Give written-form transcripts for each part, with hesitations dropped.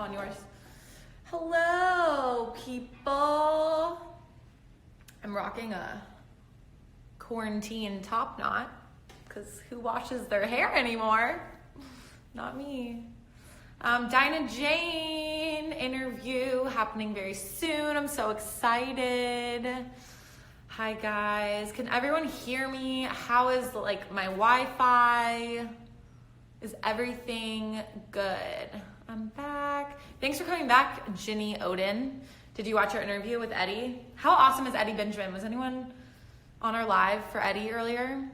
on yours. Hello, people. I'm rocking a quarantine top knot because who washes their hair anymore? Not me. Dinah Jane interview happening very soon. I'm so excited. Hi guys, can everyone hear me? How is like my Wi-Fi? Is everything good? I'm back. Thanks for coming back, Ginny Odin. Did you watch our interview with Eddie? How awesome is Eddie Benjamin? Was anyone on our live for Eddie earlier?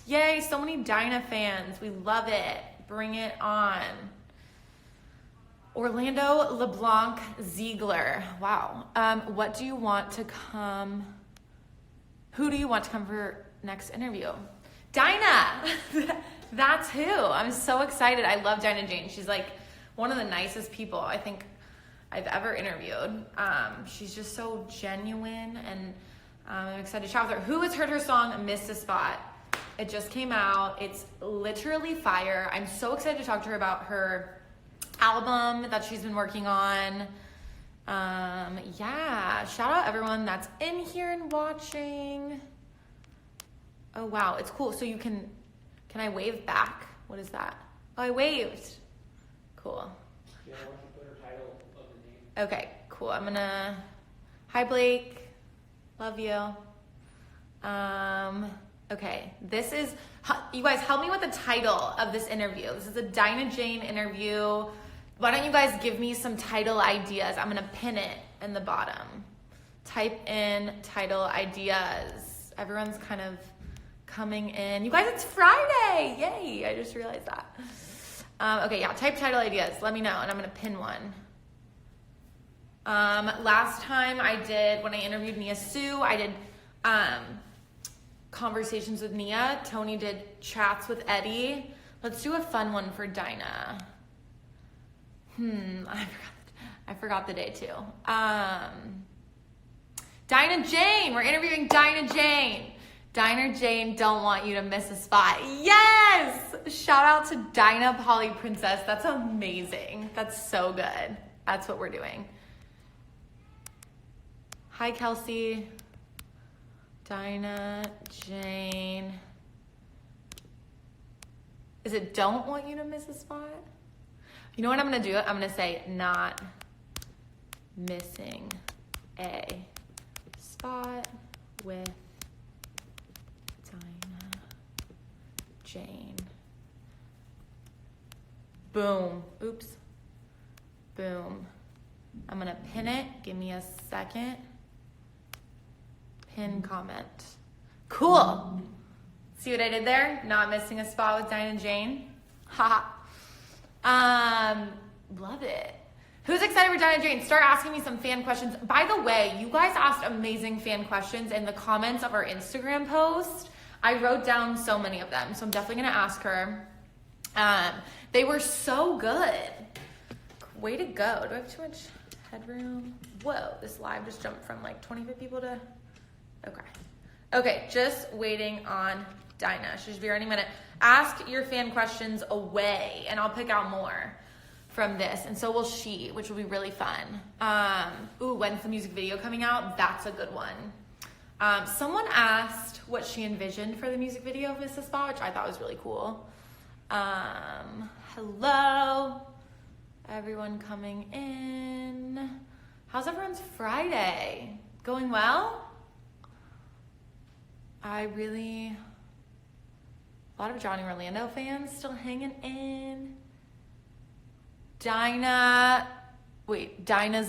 Yay, so many Dinah fans. We love it. Bring it on. Orlando LeBlanc Ziegler. Wow. What do you want to come? Who do you want to come for next interview? Dinah. That's who. I'm so excited. I love Dinah Jane. She's like one of the nicest people I think I've ever interviewed. She's just so genuine, and I'm excited to chat with her. Who has heard her song Miss a Spot? It just came out. It's literally fire. I'm so excited to talk to her about her album that she's been working on. Yeah, shout out everyone that's in here and watching. Oh wow, it's cool. So you can I wave back? What is that? Oh, I waved. Cool. Yeah, I want to put her title of the name. Okay, cool. I'm gonna, hi Blake, love you. Okay, this is, you guys help me with the title of this interview. This is a Dinah Jane interview. Why don't you guys give me some title ideas? I'm gonna pin it in the bottom. Type in title ideas. Everyone's kind of coming in. You guys, it's Friday! Yay, I just realized that. Okay, yeah, type title ideas. Let me know, and I'm gonna pin one. Last time when I interviewed Nia Sue, I did conversations with Nia. Tony did chats with Eddie. Let's do a fun one for Dinah. I forgot the day too. Dinah Jane, we're interviewing Dinah Jane. Dinah Jane, don't want you to miss a spot. Yes! Shout out to Dinah Polly Princess. That's amazing. That's so good. That's what we're doing. Hi, Kelsey. Dinah Jane. Is it don't want you to miss a spot? You know what I'm going to do? I'm going to say not missing a spot with Dinah Jane. Boom. Oops. Boom. I'm going to pin it. Give me a second. Pin comment. Cool. See what I did there? Not missing a spot with Dinah Jane. Haha. Love it. Who's excited for Dinah Jane? Start asking me some fan questions. By the way, you guys asked amazing fan questions in the comments of our Instagram post. I wrote down so many of them, so I'm definitely gonna ask her. They were so good. Way to go. Do I have too much headroom? Whoa, this live just jumped from like 25 people to, okay, just waiting on Dinah. She should be here any minute. Ask your fan questions away, and I'll pick out more from this, and so will she, which will be really fun. When's the music video coming out? That's a good one. Someone asked what she envisioned for the music video of Miss Spa, which I thought was really cool. Hello, everyone coming in. How's everyone's Friday? Going well? A lot of Johnny Orlando fans still hanging in. Dinah's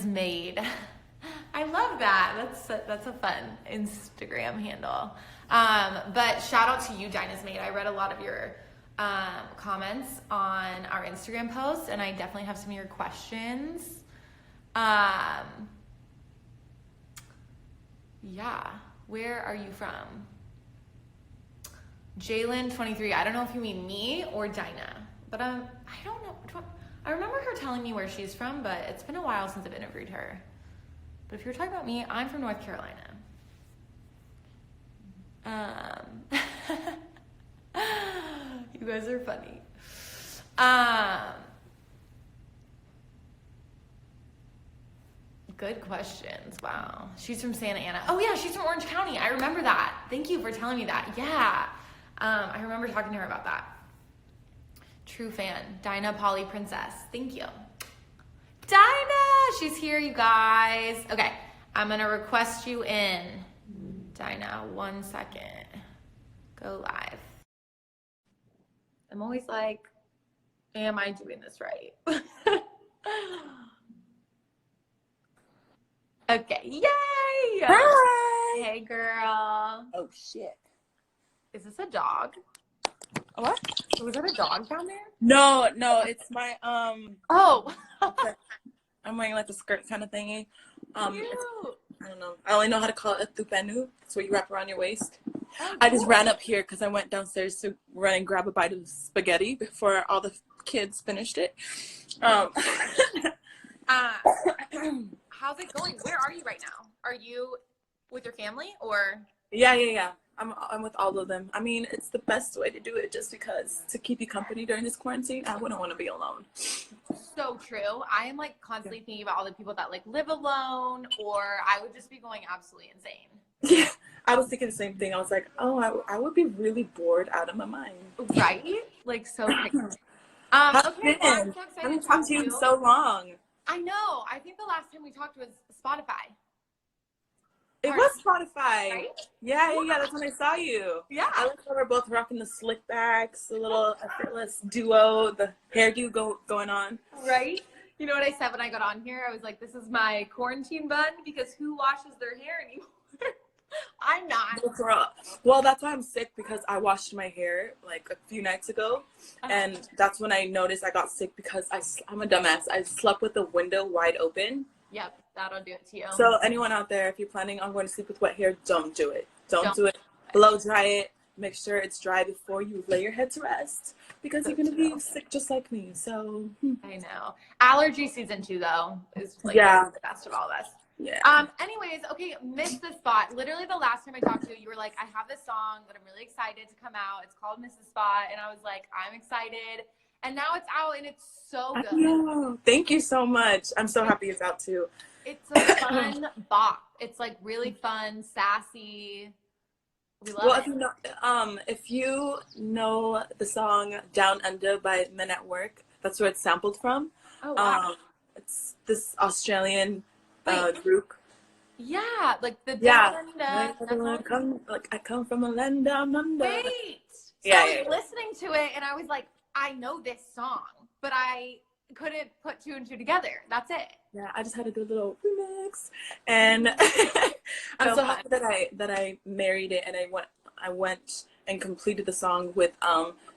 Maid. I love that. That's a fun Instagram handle. But shout out to you, Dinah's Maid. I read a lot of your comments on our Instagram post, and I definitely have some of your questions. Yeah, where are you from? Jalen 23. I don't know if you mean me or Dinah, but I don't know which one. I remember her telling me where she's from, but it's been a while since I've interviewed her. But if you're talking about me, I'm from North Carolina. You guys are funny. Good questions. Wow. She's from Santa Ana. Oh yeah, she's from Orange County. I remember that. Thank you for telling me that. Yeah. I remember talking to her about that. True fan. Dinah Polly Princess. Thank you. Dinah! She's here, you guys. Okay. I'm going to request you in. Dinah, 1 second. Go live. I'm always like, am I doing this right? Okay. Yay! Hi. Hey, girl. Oh shit. Is this a dog? What? Was that a dog down there? No, it's my Oh. I'm wearing like a skirt kind of thingy. Cute. I don't know. I only know how to call it a tupenu. It's where you wrap around your waist. Oh, I just cool. ran up here because I went downstairs to run and grab a bite of spaghetti before all the kids finished it. How's it going? Where are you right now? Are you with your family or? Yeah. I'm with all of them. I mean, it's the best way to do it just because to keep you company during this quarantine. I wouldn't want to be alone. So true. I am like constantly thinking about all the people that like live alone, or I would just be going absolutely insane. Yeah, I was thinking the same thing. I was like, oh, I would be really bored out of my mind. Right? Like so crazy. How's Okay, it well, been? I'm so I excited haven't to talked to you in so long. I know. I think the last time we talked was Spotify. It was Spotify. Right? Yeah. That's when I saw you. Yeah. I like how we're both rocking the slick backs, the little effortless duo, the hairdo going on. Right? You know what I said when I got on here? I was like, this is my quarantine bun because who washes their hair anymore? I'm not. Well, that's why I'm sick, because I washed my hair like a few nights ago, and that's when I noticed I got sick because I'm a dumbass. I slept with the window wide open. Yep, that'll do it to you. So anyone out there, if you're planning on going to sleep with wet hair, don't do it. Don't do it. it. Blow dry it. Make sure it's dry before you lay your head to rest, because So you're going to true. be sick just like me. So I know. Allergy season 2 though is like Yeah. the best of all of us. yeah. Anyways, okay, Miss the Spot. Literally the last time I talked to you, you were like, I have this song that I'm really excited to come out. It's called Miss the Spot. And I was like, I'm excited. And now it's out and it's so I good. know. Thank you so much. I'm so happy it's out too. It's a fun bop. It's like really fun, sassy. We love Well, it. if you know the song "Down Under" by Men at Work, that's where it's sampled from. Oh wow. It's this Australian Wait. group. Yeah, like the Yeah. Down Under. I come from a land down under. Wait. So Yeah, I was yeah. listening to it and I was like, I know this song, but I couldn't put 2 and 2 together. That's it. Yeah, I just had to do a little remix, and I'm so happy that I married it, and I went and completed the song with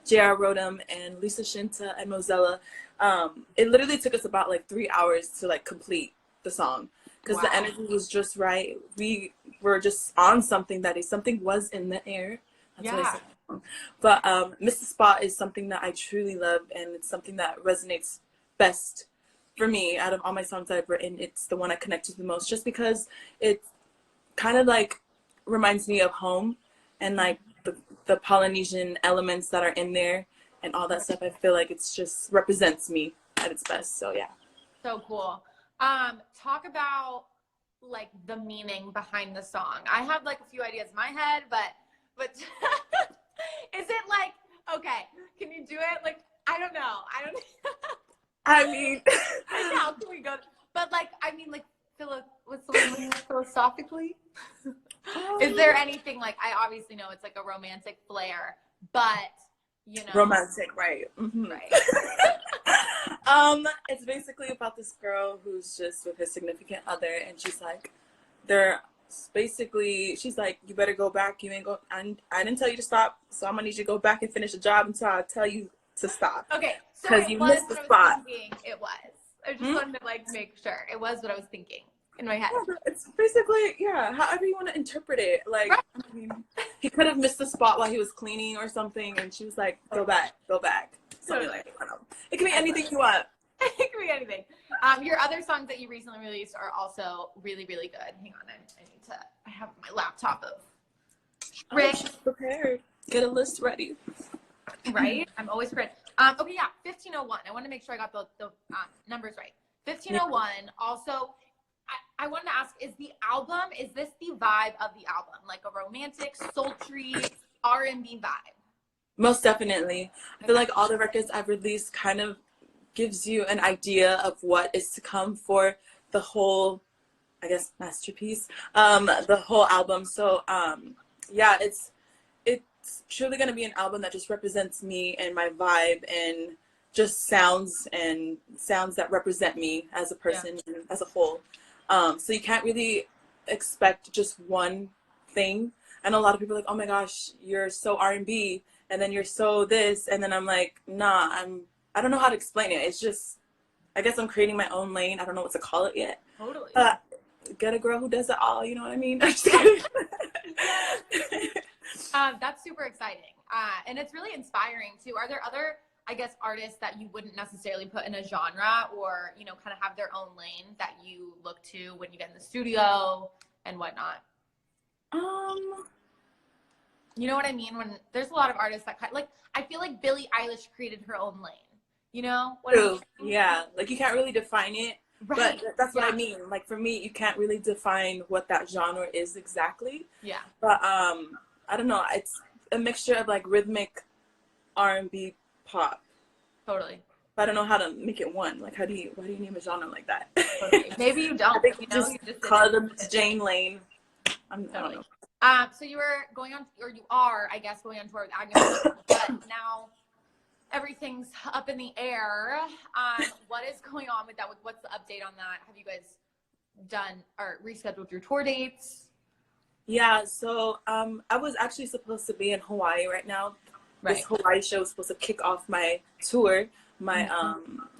J.R. Rodham and Lisa Shinta and Mozella. It literally took us about like 3 hours to like complete the song, because the energy was just right. We were just on something that day. Something was in the air. That's what I said. But Mr. Spot is something that I truly love, and it's something that resonates best for me out of all my songs that I've written. It's the one I connected the most, just because it kind of like reminds me of home, and like the Polynesian elements that are in there and all that stuff. I feel like it's just represents me at its best. So yeah. So cool. Talk about like the meaning behind the song. I have like a few ideas in my head, but is it like, okay, can you do it? Like, I don't know. I mean, How can we go? But like, I mean, like, what's the word? Philosophically? Is there anything like, I obviously know it's like a romantic flair, but you know. romantic, right? Mm-hmm. Right. It's basically about this girl who's just with his significant other, and she's like, she's like, you better go back. You ain't go. I didn't tell you to stop, so I'm gonna need you to go back and finish the job until I tell you to stop. Okay, so because it you was missed the what I spot. was thinking. It was. I just wanted to like make sure it was what I was thinking in my head. Yeah, it's basically, yeah, however you want to interpret it. Like, right. I mean, he could have missed the spot while he was cleaning or something, and she was like, go back. Something like that. It can be anything you want. It could be anything. Your other songs that you recently released are also really, really good. Hang on, I have my laptop of Rick. Prepared. Get a list ready. Right? I'm always prepared. Okay, yeah, 1501. I want to make sure I got the numbers right. 1501. Also, I wanted to ask, is this the vibe of the album? Like a romantic, sultry, R&B vibe? Most definitely. I feel like all the records I've released kind of gives you an idea of what is to come for the whole, I guess, masterpiece, the whole album. So yeah, it's truly going to be an album that just represents me and my vibe and just sounds that represent me as a person and as a whole. So you can't really expect just one thing. And a lot of people are like, oh my gosh, you're so R&B, and then you're so this, and then I'm like, nah, I don't know how to explain it. It's just, I guess I'm creating my own lane. I don't know what to call it yet. Totally. Get a girl who does it all, you know what I mean? That's super exciting. And it's really inspiring too. Are there other, I guess, artists that you wouldn't necessarily put in a genre or, you know, kind of have their own lane that you look to when you get in the studio and whatnot? You know what I mean? When there's a lot of artists that like, I feel like Billie Eilish created her own lane, you know? True. Yeah. Like you can't really define it, right. But that's what I mean. Like for me, you can't really define what that genre is exactly. Yeah. But I don't know. It's a mixture of like rhythmic R&B pop. Totally. But I don't know how to make it one. Like why do you name a genre like that? Totally. Maybe you don't. I think you know? just you just call it the Jane lane. I don't know. So you were going on, or you are, I guess, going on tour with Agnes, but now everything's up in the air. What is going on with that? What's the update on that? Have you guys done or rescheduled your tour dates? Yeah, so I was actually supposed to be in Hawaii right now. Right. This Hawaii show was supposed to kick off my tour, my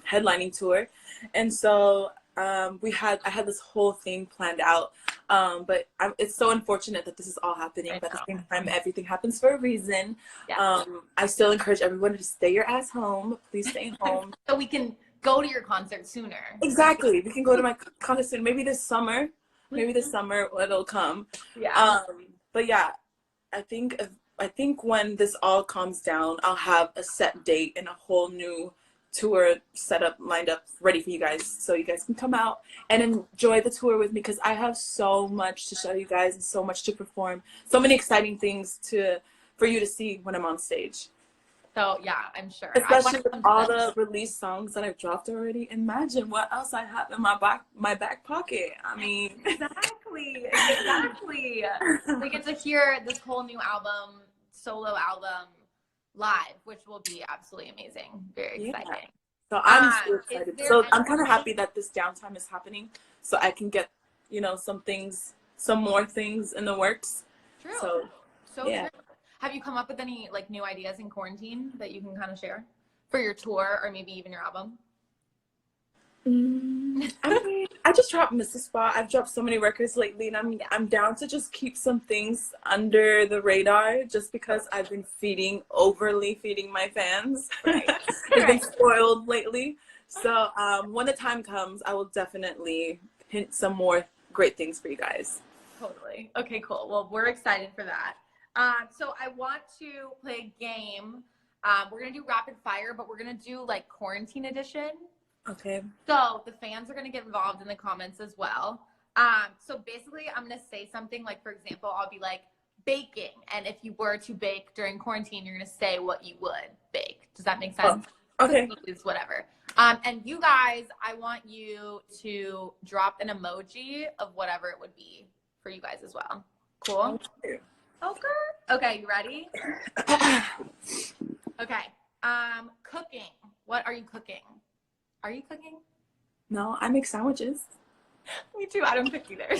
headlining tour, and so I had this whole thing planned out. But it's so unfortunate that this is all happening. But at the same time, everything happens for a reason. Yeah. I still encourage everyone to stay your ass home. Please stay home. So we can go to your concert sooner. Exactly. We can go to my concert soon. Maybe this summer. Maybe this summer it'll come. Yeah. But yeah, I think when this all calms down, I'll have a set date and a whole new tour set up, lined up, ready for you guys, so you guys can come out and enjoy the tour with me, because I have so much to show you guys and so much to perform, so many exciting things for you to see when I'm on stage. So yeah, I'm sure. Especially with all the released songs that I've dropped already. Imagine what else I have in my back pocket. I mean, exactly. We get to hear this whole new album, solo album, live, which will be absolutely amazing. Very exciting. Yeah. So I'm so excited. So I'm kind of happy that this downtime is happening, so I can get, some more things in the works. True. So yeah. true. Have you come up with any like new ideas in quarantine that you can kind of share for your tour or maybe even your album? I mean, I just dropped Mrs. Spot. I've dropped so many records lately, and I'm down to just keep some things under the radar, just because I've been overly feeding my fans. Right. They've been spoiled lately. So when the time comes, I will definitely hint some more great things for you guys. Totally. Okay, cool. Well, we're excited for that. So I want to play a game. We're going to do rapid fire, but we're going to do like quarantine edition. Okay. So the fans are going to get involved in the comments as well. So basically I'm going to say something like, for example, I'll be like baking. And if you were to bake during quarantine, you're going to say what you would bake. Does that make sense? Oh, okay. Cookies, whatever. And you guys, I want you to drop an emoji of whatever it would be for you guys as well. Cool? Okay, you ready? Okay. Cooking. What are you cooking? Are you cooking? No, I make sandwiches. Me too. I don't cook either.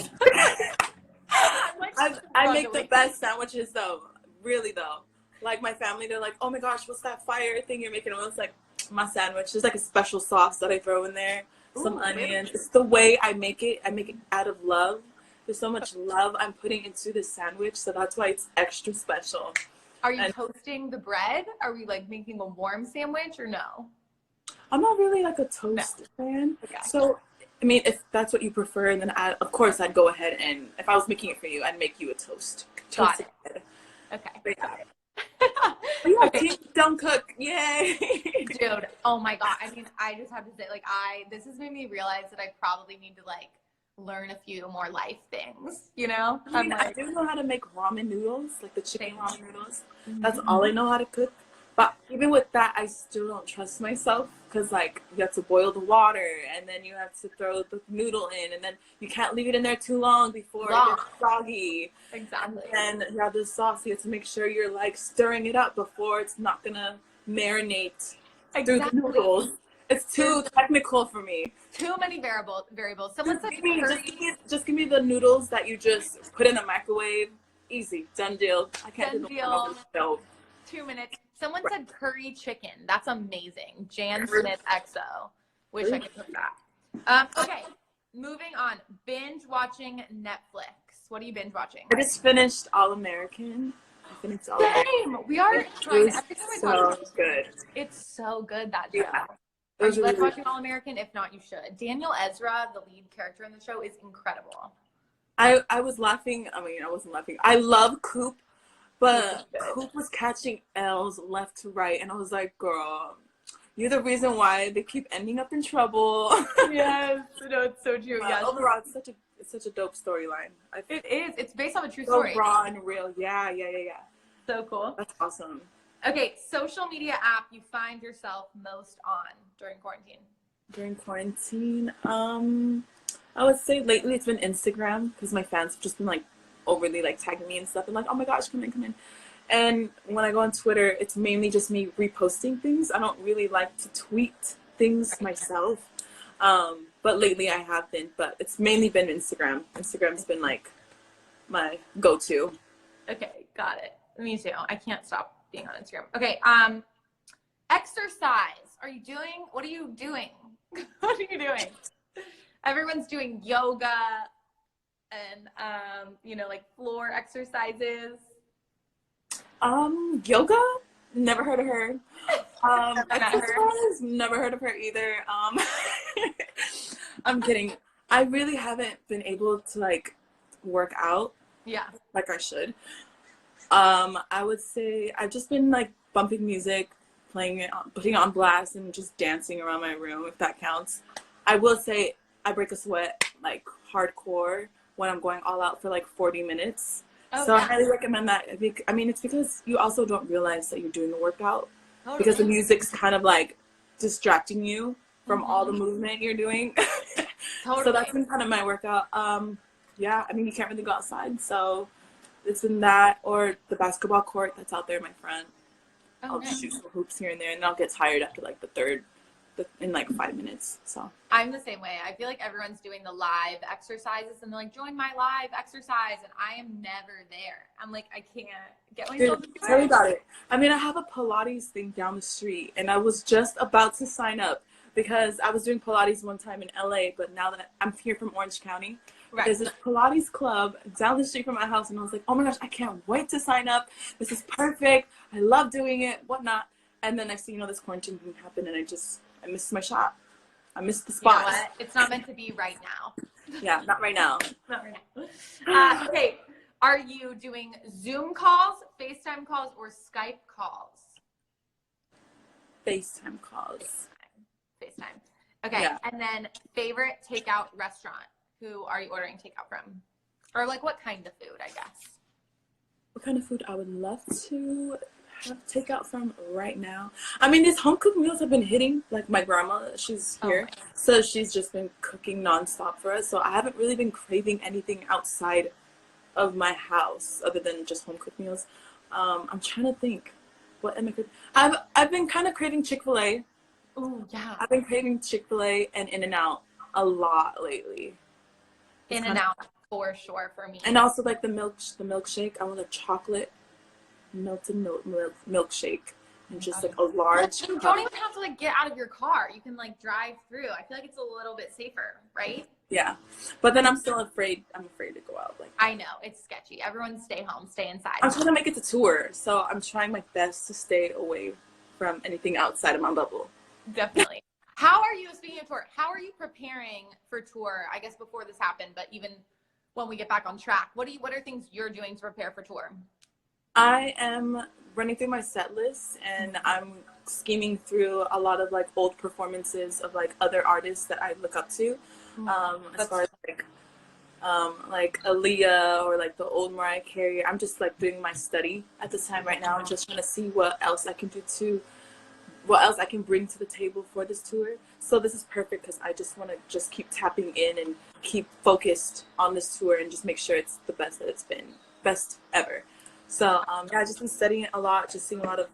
I make the best sandwiches though. Really though. Like my family, they're like, oh my gosh, what's that fire thing you're making? And it's like my sandwich. There's like a special sauce that I throw in there. Some onions. It's the way I make it. I make it out of love. There's so much love I'm putting into this sandwich, so that's why it's extra special. Are you toasting the bread? Are we like making a warm sandwich or no? I'm not really like a toast fan. Okay. So, I mean, if that's what you prefer, then of course I'd go ahead and if I was making it for you, I'd make you a toast. Got it. Okay. Okay. Don't cook. Yay. Dude, oh my God. I mean, I just have to say, like, this has made me realize that I probably need to like learn a few more life things, you know? I mean, I'm I like, do know how to make ramen noodles, like the chicken same. ramen noodles. That's all I know how to cook. But even with that, I still don't trust myself because, like, you have to boil the water and then you have to throw the noodle in and then you can't leave it in there too long before it gets soggy. Exactly. And you have the sauce. You have to make sure you're, like, stirring it up before it's not going to marinate through the noodles. It's too technical for me. Too many variables. Someone said Just give me the noodles that you just put in the microwave. Easy, done deal. I can't do the one on the stove. 2 minutes. Someone said curry chicken. That's amazing. Jan Smith XO. Wish I could cook that. Okay, moving on. Binge watching Netflix. What are you binge watching? I just finished All American. Same. We are trying. Every time I talk, good. it's so good, that show. Yeah. Are you like watching All American? If not, you should. Daniel Ezra, the lead character in the show, is incredible. I was laughing. I mean, I wasn't laughing. I love Coop, but Coop was catching L's left to right, and I was like, girl, you're the reason why they keep ending up in trouble. Yes, no, it's so true. Yes. Overall, it's such a dope storyline. It is. It's based on a true so story. Raw and real. Yeah. So cool. That's awesome. Okay, social media app you find yourself most on during quarantine. During quarantine, I would say lately it's been Instagram because my fans have just been like overly like tagging me and stuff and like, oh my gosh, come in. And when I go on Twitter, it's mainly just me reposting things. I don't really like to tweet things myself. But lately I have been, but it's mainly been Instagram. Instagram's been like my go-to. Okay, got it. Me too. I can't stop being on Instagram. Okay, exercise. What are you doing? What are you doing? Everyone's doing yoga and like floor exercises. Yoga? Never heard of her. Exercise? Never heard of her either. I'm kidding. I really haven't been able to like work out. Yeah. Like I should. I would say I've just been like bumping music, playing it, putting it on blast, and just dancing around my room, if that counts. I will say I break a sweat like hardcore when I'm going all out for like 40 minutes. Oh, so yeah. I highly recommend that. I mean, it's because you also don't realize that you're doing the workout because the music's kind of like distracting you from all the movement you're doing. So that's been kind of my workout. Yeah, I mean, you can't really go outside, so it's been that or the basketball court that's out there in my front. I'll just shoot some hoops here and there, and I'll get tired after like the third in like 5 minutes. So I'm the same way. I feel like everyone's doing the live exercises and they're like, join my live exercise, and I am never there. I'm like, I can't get myself to do it. Tell me about it. I mean, I have a Pilates thing down the street, and I was just about to sign up because I was doing Pilates one time in LA, but now that I'm here from Orange County, there's this Pilates club down the street from my house, and I was like, oh my gosh, I can't wait to sign up. This is perfect. I love doing it, whatnot. And then next thing you know, this quarantine thing happened, and I missed my shot. I missed the spot. You know what? It's not meant to be right now. Yeah, not right now. Not right now. Okay, are you doing Zoom calls, FaceTime calls, or Skype calls? FaceTime calls. FaceTime. Okay, yeah. And then favorite takeout restaurant? Who are you ordering takeout from? Or like what kind of food, I guess? What kind of food I would love to have takeout from right now? I mean, these home cooked meals have been hitting. Like my grandma, she's here. So she's just been cooking nonstop for us. So I haven't really been craving anything outside of my house other than just home cooked meals. I'm trying to think. What am I craving? I've been kind of craving Chick-fil-A. Oh, yeah. I've been craving Chick-fil-A and In-N-Out a lot lately. In-N-Out for sure for me. And also like the milkshake. I want a chocolate melted milkshake and just like a large you don't even have to like get out of your car. You can like drive through. I feel like it's a little bit safer, right? Yeah, but then I'm still afraid. I'm afraid to go out. Like I know it's sketchy. Everyone stay home, stay inside. I'm trying to make it to tour, so I'm trying my best to stay away from anything outside of my bubble. Definitely. How are you, speaking of tour, how are you preparing for tour? I guess before this happened, but even when we get back on track, what are things you're doing to prepare for tour? I am running through my set list, and I'm scheming through a lot of like old performances of like other artists that I look up to. As far as like like Aaliyah or like the old Mariah Carey. I'm just like doing my study at this time right now and just trying to see what else I can do what else I can bring to the table for this tour. So this is perfect because I just want to just keep tapping in and keep focused on this tour and just make sure it's the best that it's been, best ever. So yeah, I've just been studying it a lot, just seeing a lot of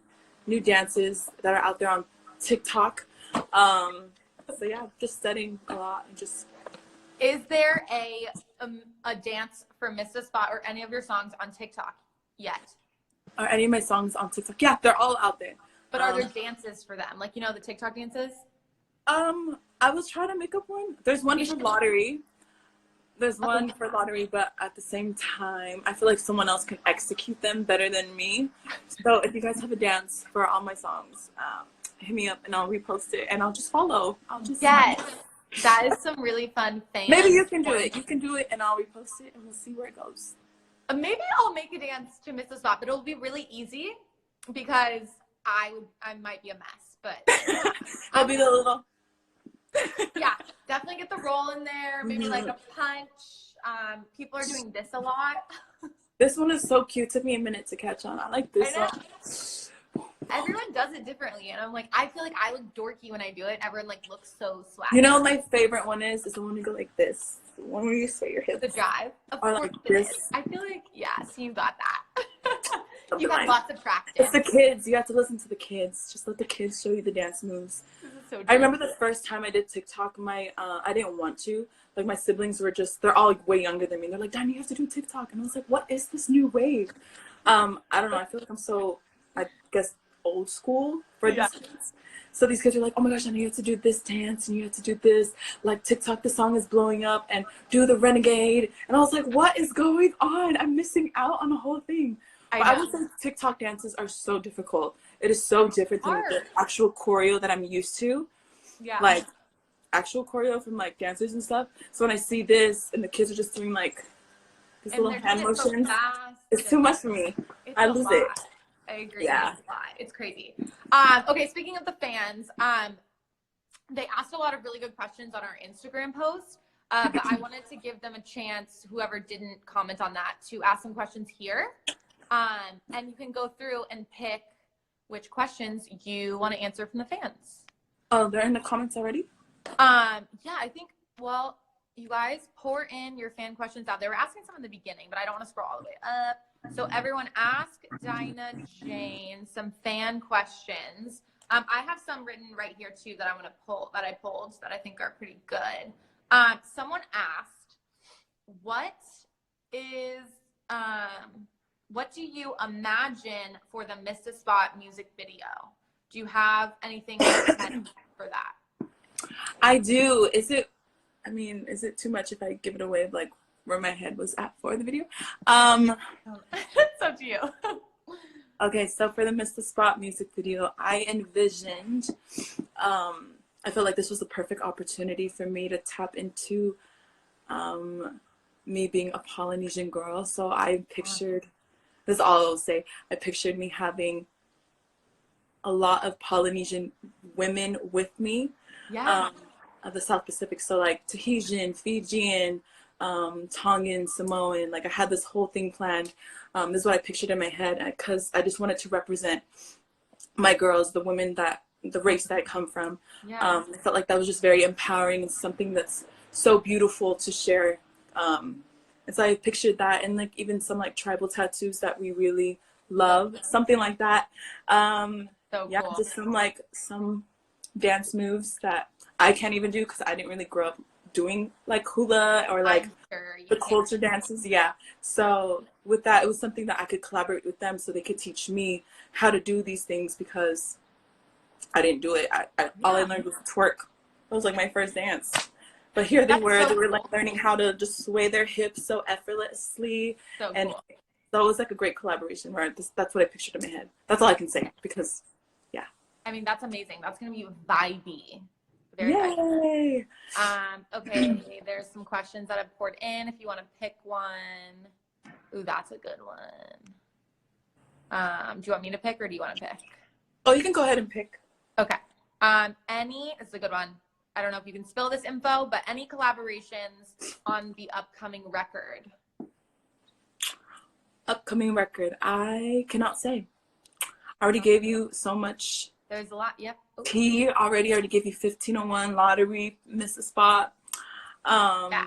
new dances that are out there on TikTok. So yeah, just studying a lot and just. Is there a dance for Miss the Spot or any of your songs on TikTok yet? Are any of my songs on TikTok? Yeah, they're all out there. But are there dances for them? Like, you know, the TikTok dances? I was trying to make up one. There's one for lottery. There's one for lottery, but at the same time, I feel like someone else can execute them better than me. So if you guys have a dance for all my songs, hit me up and I'll repost it and I'll just follow. Yes. That is some really fun things. Maybe you can do it. You can do it and I'll repost it and we'll see where it goes. Maybe I'll make a dance to Miss the Spot, but it'll be really easy because I might be a mess, but I'll be the little. Yeah, definitely get the roll in there. Maybe like a punch. People are doing this a lot. This one is so cute. It took me a minute to catch on. I like this one. Everyone does it differently, and I'm like, I feel like I look dorky when I do it. Everyone like looks so swag. You know, my favorite one is the one you go like this. The one where you sway your hips. The drive. Of or course like it this. is. I feel like yes, you got that. Something You have like lots of practice. It's the kids. You have to listen to the kids. Just let the kids show you the dance moves. This is so I remember the first time I did TikTok, I didn't want to. Like my siblings were they're all way younger than me. They're like, Dinah, you have to do TikTok. And I was like, what is this new wave? I don't know. I feel like I'm so, I guess, old school for these kids. So these kids are like, oh my gosh, Dinah, you have to do this dance and you have to do this. Like TikTok, the song is blowing up and do the renegade. And I was like, what is going on? I'm missing out on the whole thing. I would say TikTok dances are so difficult. It is so different than the actual choreo that I'm used to. Yeah. Like actual choreo from like dancers and stuff. So when I see this and the kids are just doing like these little hand motions, it's too much for me. I lose it. I agree. Yeah. It's crazy. Okay, speaking of the fans, they asked a lot of really good questions on our Instagram post. But I wanted to give them a chance, whoever didn't comment on that, to ask some questions here. And you can go through and pick which questions you want to answer from the fans. Oh, they're in the comments already? Yeah, I think, well, you guys pour in your fan questions out. They were asking some in the beginning, but I don't want to scroll all the way up. So everyone ask Dinah Jane some fan questions. I have some written right here too that I pulled that I think are pretty good. Someone asked, what do you imagine for the Miss the Spot music video? Do you have anything for that? I do. Is it too much if I give it away, like where my head was at for the video? It's up to you. Okay, so for the Miss the Spot music video, I envisioned, I felt like this was the perfect opportunity for me to tap into me being a Polynesian girl. So I pictured, this is all I'll say, I pictured me having a lot of Polynesian women with me of the South Pacific. So like Tahitian, Fijian, Tongan, Samoan, like I had this whole thing planned. This is what I pictured in my head because I just wanted to represent my girls, the women the race that I come from. I felt like that was just very empowering and something that's so beautiful to share. And so I pictured that, and like even some like tribal tattoos that we really love, something like that. So yeah, cool. Just some dance moves that I can't even do because I didn't really grow up doing like hula or like the culture dances. Yeah. So with that, it was something that I could collaborate with them so they could teach me how to do these things because I didn't do it. All I learned was twerk. That was like my first dance. But here they were like learning how to just sway their hips so effortlessly. So and cool. So it was like a great collaboration where that's what I pictured in my head. That's all I can say because, yeah. I mean, that's amazing. That's going to be vibey. Very Yay! Vibey. Okay, there's some questions that I've poured in. If you want to pick one. Ooh, that's a good one. Do you want me to pick or do you want to pick? Oh, you can go ahead and pick. Okay. This is a good one. I don't know if you can spill this info, but any collaborations on the upcoming record? Upcoming record, I cannot say. I already gave you so much. There's a lot. Yep. Tea already. I already gave you 1501 lottery, miss a spot. Yeah.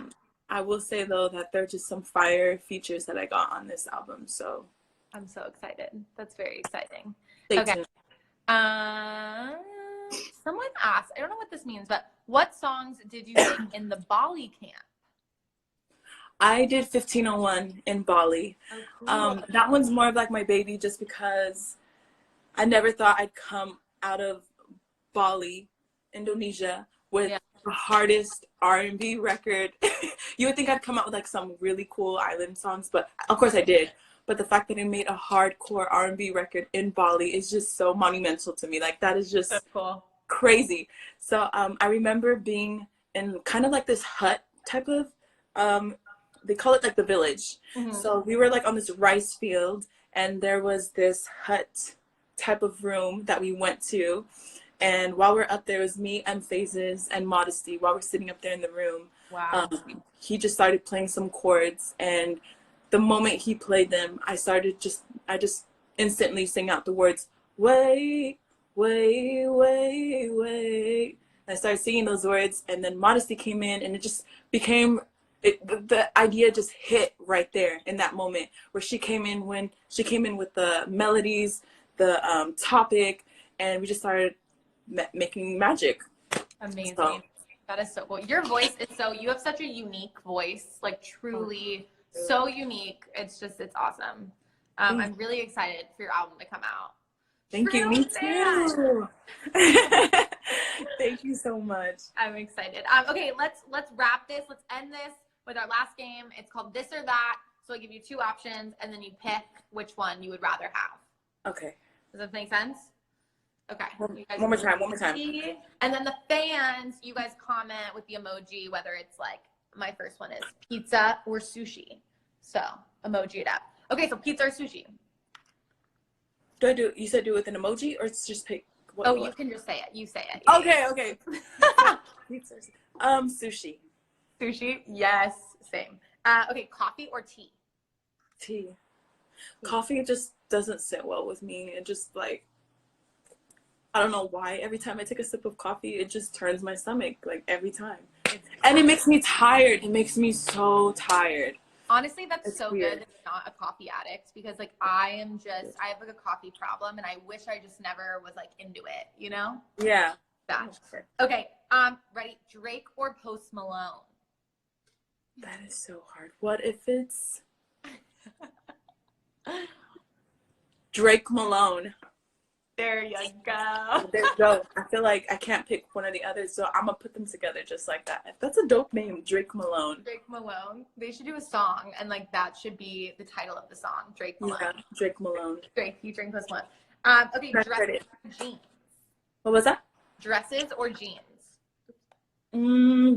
I will say though that there are just some fire features that I got on this album. So I'm so excited. That's very exciting. stay Okay. tuned. Someone asked, I don't know what this means, but what songs did you sing in the Bali camp? I did 1501 in Bali. Oh, cool. That one's more of like my baby just because I never thought I'd come out of Bali, Indonesia, with the hardest R&B record. You would think I'd come out with like some really cool island songs, but of course I did. But the fact that I made a hardcore R&B record in Bali is just so monumental to me. Like that is just so cool. Crazy. So I remember being in kind of like this hut type of, they call it like the village. Mm-hmm. So we were like on this rice field, and there was this hut type of room that we went to. And while we're up there, it was me, Phases, and Modesty. While we're sitting up there in the room, wow. He just started playing some chords, and the moment he played them, I just instantly sang out the words, wait, wait, wait, wait. And I started singing those words, and then Modesty came in, and it just became, the idea just hit right there in that moment where she came in with the melodies, the topic, and we just started making magic. Amazing. So, that is so cool. Your voice is you have such a unique voice, like truly so unique. It's awesome. I'm really excited for your album to come out. Thank you. Me too. Thank you so much. I'm excited. Okay, let's wrap this. Let's end this with our last game. It's called This or That. So I give you two options, and then you pick which one you would rather have. Okay. Does that make sense? Okay. One more time. And then the fans, you guys comment with the emoji, whether it's like, my first one is pizza or sushi. So emoji it up. Okay, so pizza or sushi? You said do it with an emoji, or it's just pick? You can just say it. You say it. Okay. Pizza. Sushi. Sushi? Yes, same. Okay, coffee or tea? Tea. Coffee just doesn't sit well with me. It just like, I don't know why. Every time I take a sip of coffee, it just turns my stomach, like every time. And it makes me tired. It makes me so tired. Honestly, that's it's so weird. good that you're not a coffee addict, because like I have like a coffee problem, and I wish I just never was like into it, you know? Yeah. That. Okay, ready? Drake or Post Malone? That is so hard. What if it's Drake Malone? There you go. There you go. I feel like I can't pick one or the other, so I'm gonna put them together just like that. That's a dope name, Drake Malone. Drake Malone. They should do a song, and like that should be the title of the song. Drake Malone. Yeah, Drake Malone. Drake featuring Post Malone. Okay, dresses or jeans? What was that? Dresses or jeans?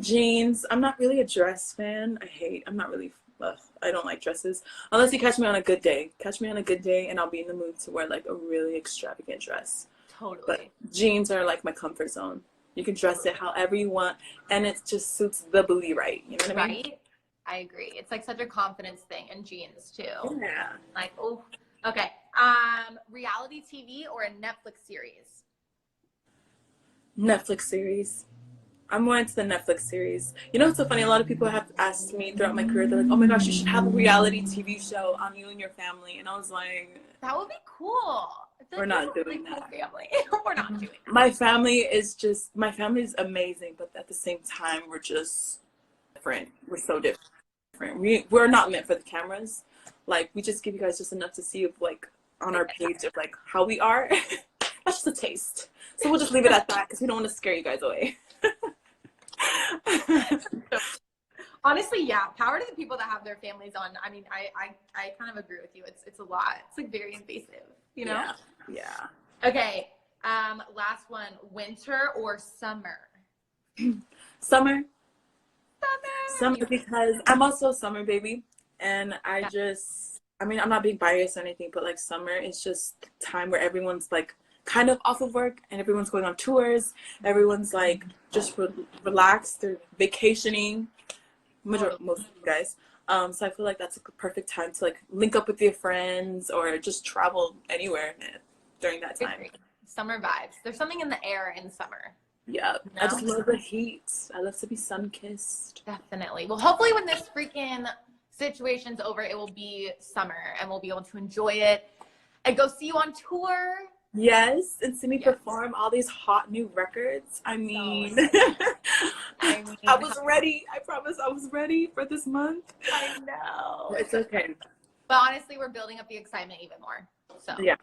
Jeans. I'm not really a dress fan. I don't like dresses. Unless you catch me on a good day. Catch me on a good day and I'll be in the mood to wear like a really extravagant dress. Totally. But jeans are like my comfort zone. You can dress it however you want, and it just suits the booty right. You know what I mean? Right? I agree. It's like such a confidence thing in jeans too. Yeah. Like, oh. Okay. Reality TV or a Netflix series? Netflix series. I'm more into the Netflix series. You know what's so funny? A lot of people have asked me throughout my career, they're like, oh my gosh, you should have a reality TV show on you and your family. And I was like, that would be cool. We're not doing that. Family. We're not doing that. My family is amazing, but at the same time, we're just different. We're so different. We're not meant for the cameras. Like, we just give you guys just enough to see of like on our page of like how we are. That's just a taste. So we'll just leave it at that because we don't want to scare you guys away. Honestly, yeah. Power to the people that have their families on. I mean, I kind of agree with you. It's a lot. It's like very invasive, you know? Yeah. Okay. Last one. Winter or summer? Summer, because I'm also a summer baby, and I'm not being biased or anything, but like summer is just time where everyone's like kind of off of work and everyone's going on tours. Everyone's like just relaxed. They're vacationing. Most of you guys. So I feel like that's a perfect time to like link up with your friends or just travel anywhere during that time. Summer vibes. There's something in the air in summer. Yeah, You know? I just love the heat. I love to be sun-kissed. Definitely. Well, hopefully when this freaking situation's over, it will be summer and we'll be able to enjoy it and go see you on tour. Yes, and see me perform all these hot new records. I mean, I was ready. I promise I was ready for this month. I know. It's okay. But honestly, we're building up the excitement even more. So yeah,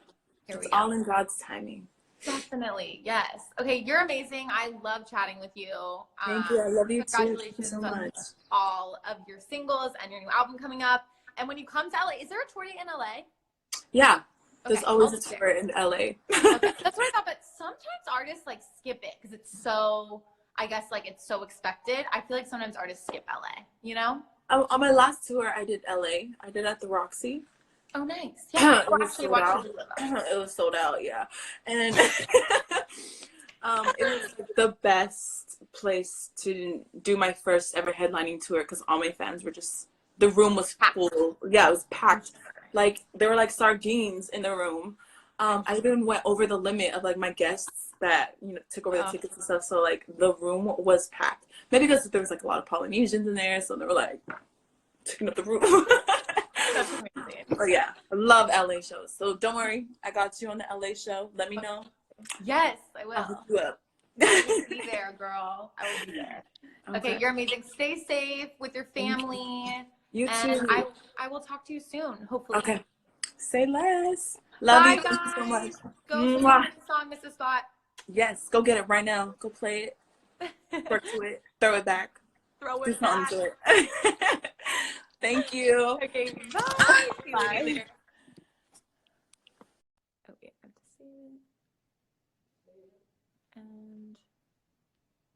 it's all in God's timing. Definitely, yes. Okay, you're amazing. I love chatting with you. Thank you. I love you too. Congratulations Thank you so much. on all of your singles and your new album coming up. And when you come to LA, is there a tour date in LA? Yeah, there's always a tour in LA. Okay, that's what I thought. But sometimes artists like skip it because it's so, I guess, like it's so expected. I feel like sometimes artists skip LA, you know? On my last tour, I did LA. I did at the Roxy. Oh, nice. Yeah. It was sold out. It was sold out, yeah. And it was the best place to do my first ever headlining tour because all my fans were just, the room was full. Yeah, it was packed. Like, there were like sardines in the room. I even went over the limit of like my guests that, you know, took over the tickets and stuff. So like the room was packed. Maybe because there was like a lot of Polynesians in there. So they were like taking up the room. That's amazing. Oh yeah, I love LA shows. So don't worry, I got you on the LA show. Let me know. Yes, I will. I'll hook you up. I will be there, girl. I will be there. Okay, you're amazing. Stay safe with your family. You and too. I will talk to you soon, hopefully. Okay. Say less. Love Bye, you. guys. Thank you so much. Go support the song, Mrs. Scott. Yes, go get it right now. Go play it. Work to it. Throw it back. Throw Do it back. something to it. Thank you. Okay, bye. Bye.